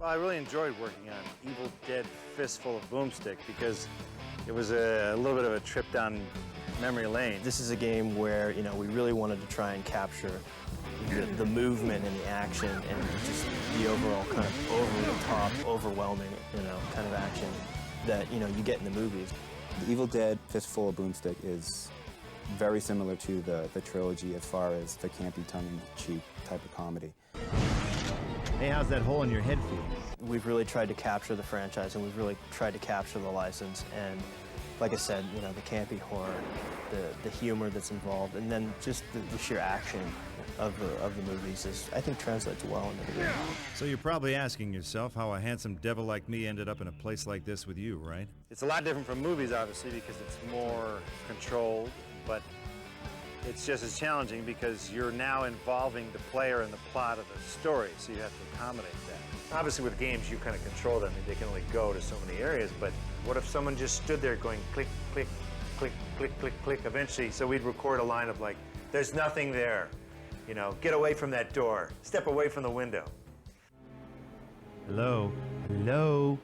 Well, I really enjoyed working on Evil Dead Fistful of Boomstick because it was a little bit of a trip down memory lane. This is a game where, we really wanted to try and capture the movement and the action and just the overall kind of over-the-top, overwhelming, kind of action that, you get in the movies. The Evil Dead Fistful of Boomstick is very similar to the trilogy as far as the campy, tongue-in-cheek type of comedy. Hey, how's that hole in your head feel? We've really tried to capture the franchise, and we've really tried to capture the license. And like I said, the campy horror, the humor that's involved, and then just the sheer action of the movies I think translates well into the game. So you're probably asking yourself how a handsome devil like me ended up in a place like this with you, right? It's a lot different from movies, obviously, because it's more controlled, but it's just as challenging because you're now involving the player in the plot of the story, so you have to accommodate that. Obviously, with games, you kind of control them. They can only go to so many areas, but what if someone just stood there going click, click, click, click, click, click, eventually, so we'd record a line of like, there's nothing there. Get away from that door. Step away from the window. Hello? Hello?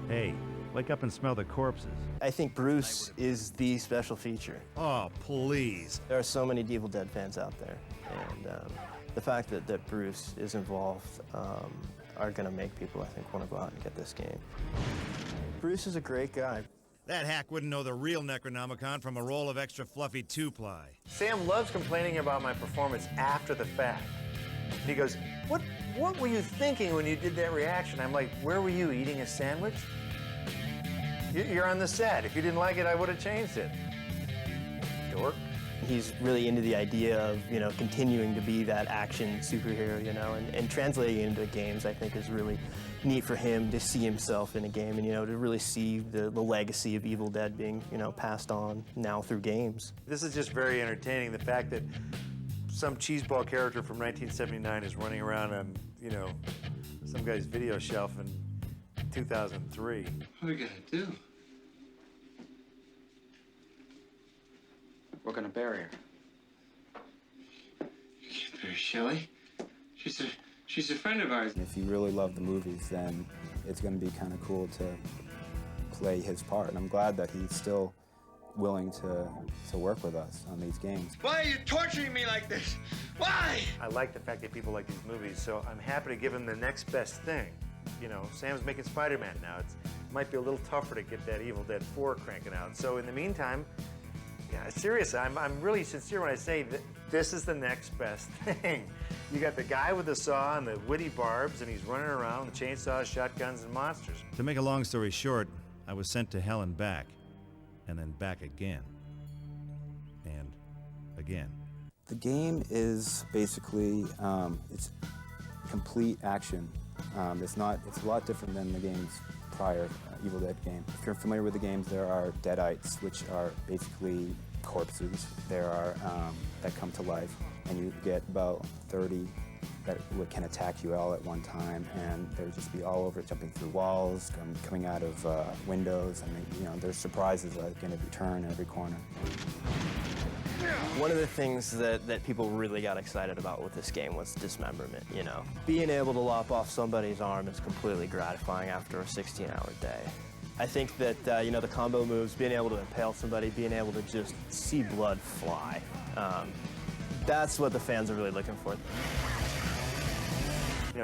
Hey, wake up and smell the corpses. I think Bruce is the special feature. Oh, please. There are so many Evil Dead fans out there, and the fact that Bruce is involved are going to make people, I think, want to go out and get this game. Bruce is a great guy. That hack wouldn't know the real Necronomicon from a roll of extra fluffy 2-ply. Sam loves complaining about my performance after the fact. He goes, what were you thinking when you did that reaction? I'm like, where were you, eating a sandwich? You're on the set. If you didn't like it, I would have changed it. Dork. He's really into the idea of, continuing to be that action superhero, and translating it into games, I think, is really neat for him to see himself in a game and, to really see the legacy of Evil Dead being, passed on now through games. This is just very entertaining, the fact that some cheeseball character from 1979 is running around on, some guy's video shelf in 2003. What are we gonna do? We're gonna bury her. You can't bury Shelley. She's a friend of ours. If you really love the movies, then it's going to be kind of cool to play his part. And I'm glad that he's still willing to work with us on these games. Why are you torturing me like this? Why? I like the fact that people like these movies, so I'm happy to give him the next best thing. Sam's making Spider-Man now. It might be a little tougher to get that Evil Dead 4 cranking out. So in the meantime, seriously, I'm really sincere when I say that this is the next best thing. You got the guy with the saw and the witty barbs, and he's running around with chainsaws, shotguns, and monsters. To make a long story short, I was sent to hell and back then back again. And again. The game is basically, it's complete action. It's a lot different than the games prior, Evil Dead game. If you're familiar with the games, there are deadites, which are basically corpses. There are that come to life, and you get about 30 that can attack you all at one time, and they'll just be all over, jumping through walls, coming out of windows, and there's surprises that going to turn every corner. One of the things that people really got excited about with this game was dismemberment, Being able to lop off somebody's arm is completely gratifying after a 16-hour day. I think that, the combo moves, being able to impale somebody, being able to just see blood fly, that's what the fans are really looking for.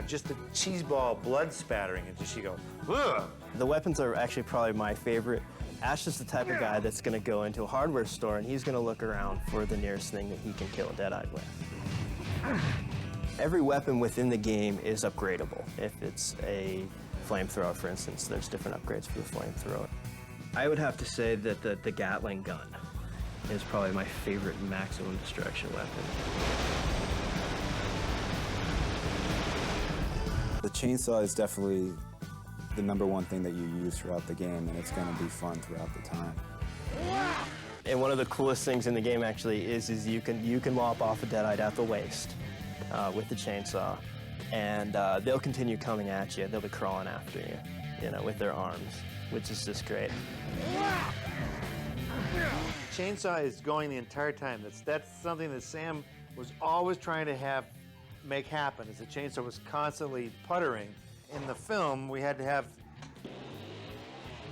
Just the cheeseball blood spattering, and just you go, ugh! The weapons are actually probably my favorite. Ash is the type of guy that's going to go into a hardware store and he's going to look around for the nearest thing that he can kill a deadite with. Every weapon within the game is upgradable. If it's a flamethrower, for instance, there's different upgrades for the flamethrower. I would have to say that the Gatling gun is probably my favorite maximum destruction weapon. The chainsaw is definitely the #1 thing that you use throughout the game, and it's going to be fun throughout the time. And one of the coolest things in the game actually is you can lop off a deadite at the waist with the chainsaw, and they'll continue coming at you. They'll be crawling after you, with their arms, which is just great. Chainsaw is going the entire time. That's something that Sam was always trying to make happen, is the chainsaw was constantly puttering in the film, we had to have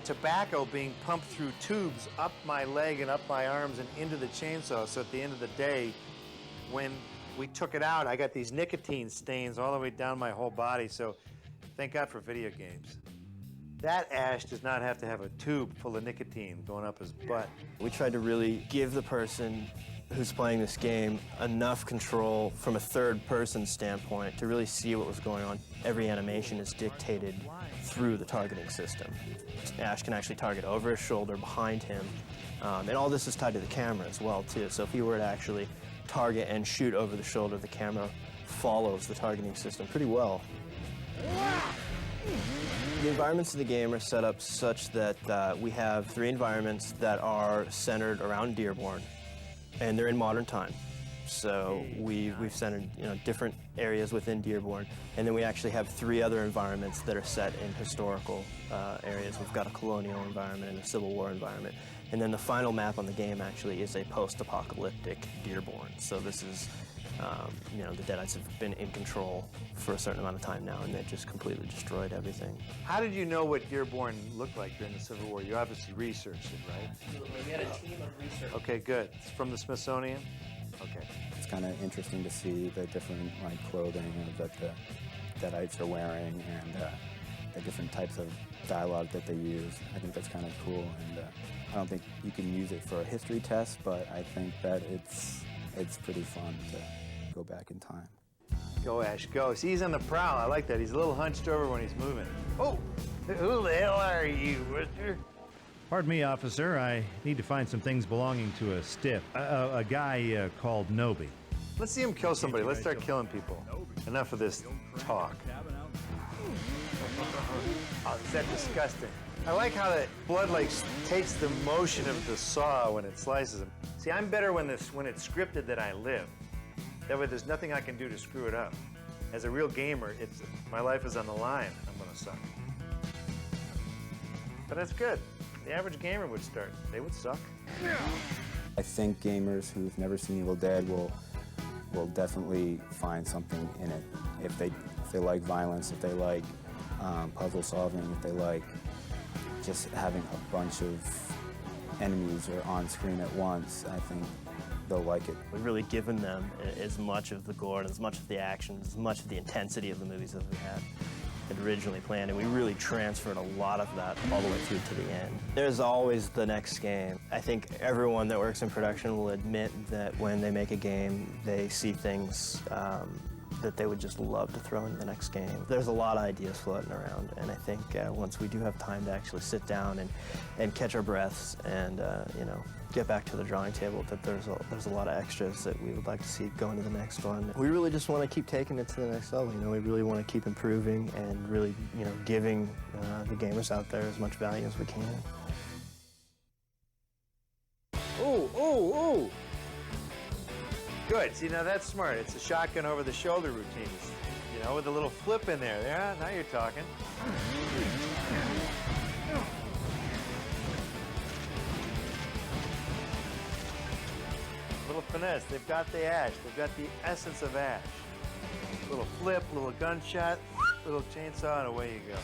tobacco being pumped through tubes up my leg and up my arms and into the chainsaw. So at the end of the day, when we took it out, I got these nicotine stains all the way down my whole body. So thank God for video games. That Ash does not have to have a tube full of nicotine going up his butt. We tried to really give the person who's playing this game enough control from a third-person standpoint to really see what was going on. Every animation is dictated through the targeting system. Ash can actually target over his shoulder, behind him, and all this is tied to the camera as well, too. So if he were to actually target and shoot over the shoulder, the camera follows the targeting system pretty well. The environments of the game are set up such that we have 3 environments that are centered around Dearborn, and they're in modern time. So we've centered different areas within Dearborn, and then we actually have 3 other environments that are set in historical areas. We've got a colonial environment and a Civil War environment, and then the final map on the game actually is a post-apocalyptic Dearborn. So this is the Deadites have been in control for a certain amount of time now, and they've just completely destroyed everything. How did you know what Dearborn looked like during the Civil War? You obviously researched it, right? We had a team of researchers. Okay, good. It's from the Smithsonian? Okay. It's kind of interesting to see the different clothing that the Deadites are wearing and the different types of dialogue that they use. I think that's kind of cool, and I don't think you can use it for a history test, but I think that it's pretty fun to go back in time. Go, Ash, go. See, he's on the prowl. I like that. He's a little hunched over when he's moving. Oh, who the hell are you, mister? Pardon me, officer. I need to find some things belonging to a stiff. A guy called Nobi. Let's see him kill somebody. Let's start killing people. Enough of this talk. Oh, is that disgusting? I like how the blood takes the motion of the saw when it slices him. See, I'm better when it's scripted that I live. That way there's nothing I can do to screw it up. As a real gamer, my life is on the line. I'm gonna suck. But that's good. The average gamer would start. They would suck. I think gamers who've never seen Evil Dead will definitely find something in it. If they like violence, if they like puzzle solving, if they like just having a bunch of enemies or on screen at once, I think they'll like it. We've really given them as much of the gore and as much of the action, as much of the intensity of the movies as we had originally planned, and we really transferred a lot of that all the way through to the end. There's always the next game. I think everyone that works in production will admit that when they make a game, they see things that they would just love to throw into the next game. There's a lot of ideas floating around, and I think once we do have time to actually sit down and catch our breaths and get back to the drawing table, that there's a lot of extras that we would like to see go into the next one. We really just want to keep taking it to the next level. We really want to keep improving and really giving the gamers out there as much value as we can. Oh! Good. See, now that's smart. It's a shotgun over the shoulder routine. With a little flip in there. Yeah, now you're talking. Little finesse. They've got the Ash. They've got the essence of Ash. Little flip, little gunshot, little chainsaw, and away you go.